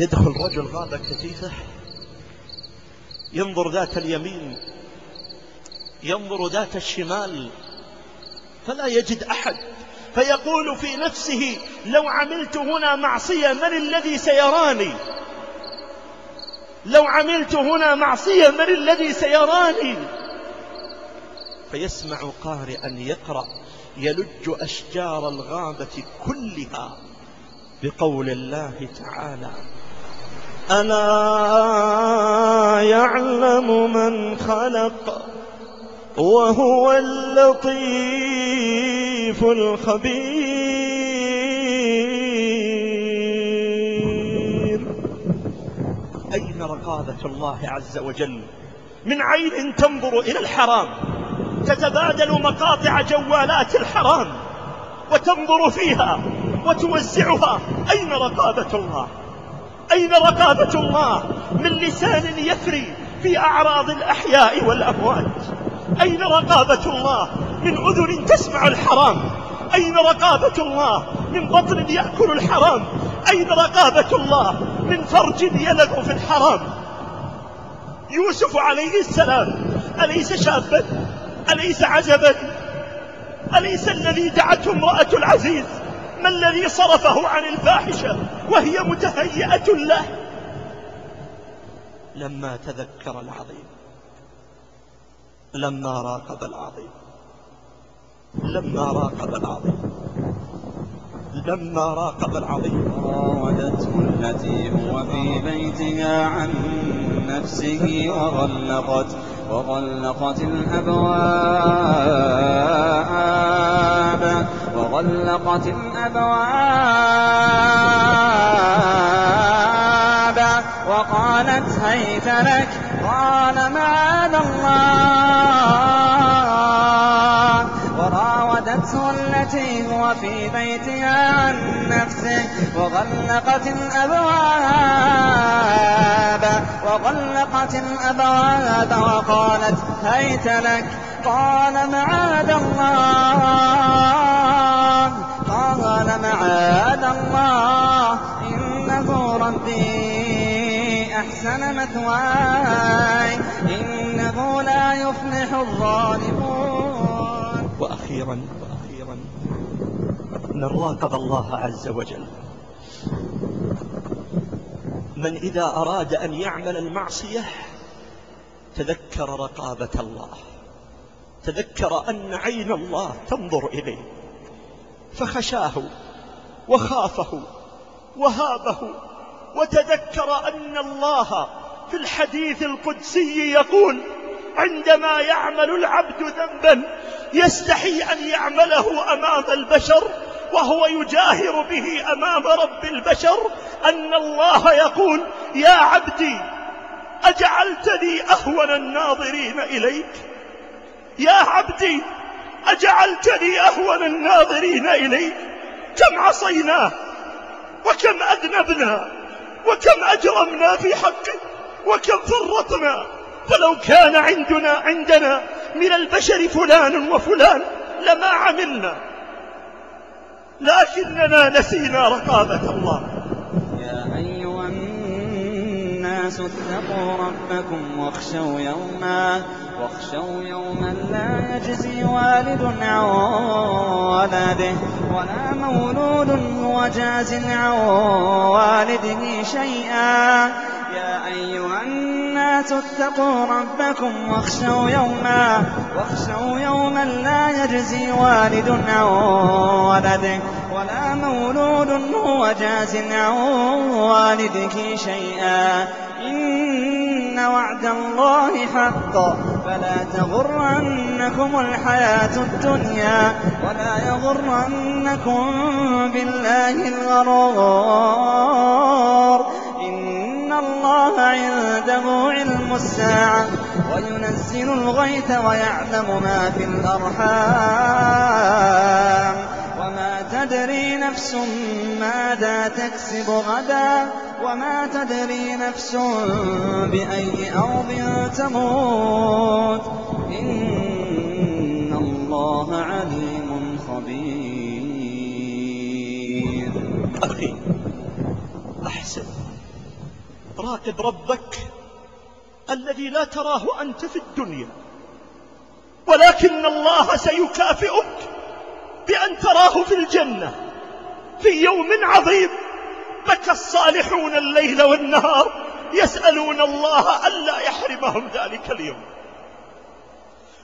يدخل رجل غابة كثيفة، ينظر ذات اليمين ينظر ذات الشمال فلا يجد أحد، فيقول في نفسه لو عملت هنا معصية من الذي سيراني؟ لو عملت هنا معصية من الذي سيراني؟ فيسمع قارئا يقرأ يلج أشجار الغابة كلها بقول الله تعالى: ألا يعلم من خلق وهو اللطيف الخبير. أين رقابة الله عز وجل؟ من عين تنظر إلى الحرام، تتبادل مقاطع جوالات الحرام وتنظر فيها وتوزعها. أين رقابة الله؟ أين رقابة الله؟ من لسان يفري في أعراض الأحياء والأموات. أين رقابة الله؟ من أذن تسمع الحرام. أين رقابة الله؟ من بطن يأكل الحرام. أين رقابة الله؟ من فرج يلغ في الحرام. يوسف عليه السلام أليس شابا؟ أليس عزبا؟ أليس الذي دعته امرأة العزيز؟ ما الذي صرفه عن الفاحشة وهي متهيئة له؟ لما تذكر العظيم، لما راقب العظيم، لما راقب العظيم، لما راقب العظيم. راودته التي هو في بيتها عن نفسه وغلقت الأبواب وقالت هيت لك. قال معاذ الله. وراودته التي هو في بيتها عن نفسه وغلقت الأبواب وقالت هيت لك. قال معاذ الله إنه ربي أحسن مثواي إنه لا يفلح الظالمون. وأخيرا نراقب الله عز وجل. من إذا أراد أن يعمل المعصية تذكر رقابة الله، تذكر أن عين الله تنظر إليه فخشاه وخافه وهابه، وتذكر أن الله في الحديث القدسي يقول: عندما يعمل العبد ذنبا يستحي أن يعمله أمام البشر وهو يجاهر به أمام رب البشر، أن الله يقول: يا عبدي أجعلتني أهون الناظرين إليك؟ يا عبدي أجعلتني أهون الناظرين إليك؟ كم عصيناه وكم أذنبنا وكم أجرمنا في حقه وكم فرطنا، فلو كان عندنا من البشر فلان وفلان لما عملنا، لكننا نسينا رقابة الله. يا أيها الناس اتقوا ربكم واخشوا يوما لا يجزي والد عن ولده ولا مولود هو جاز عن والده شيئا. يا أيها الناس اتقوا ربكم واخشوا يوما لا يجزي والد عن ولده ولا مولود هو جاز عن والده شيئا. إن وعد الله حق فلا تغرنكم الحياة الدنيا ولا يغرنكم بالله الغرور. إن الله عنده علم الساعة وينزل الغيث ويعلم ما في الأرحام وما تدري نفس ماذا تكسب غدا وما تدري نفس بأي أرض تموت. إن الله عليم خبير. أخي أحسن راقب ربك الذي لا تراه أنت في الدنيا، ولكن الله سيكافئك بأن تراه في الجنة في يوم عظيم بكى الصالحون الليل والنهار يسألون الله ألا يحرمهم ذلك اليوم.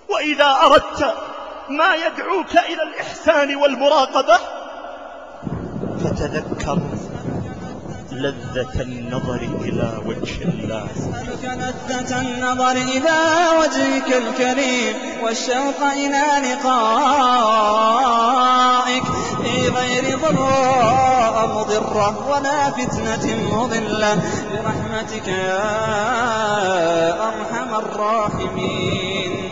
وإذا أردت ما يدعوك إلى الإحسان والمراقبة فتذكر لذة النظر إلى وجه الله، لذة النظر إلى وجهك الكريم والشوق إلى لقائك في غير ضراء مضرة ولا فتنة مضلة برحمتك يا أرحم الراحمين.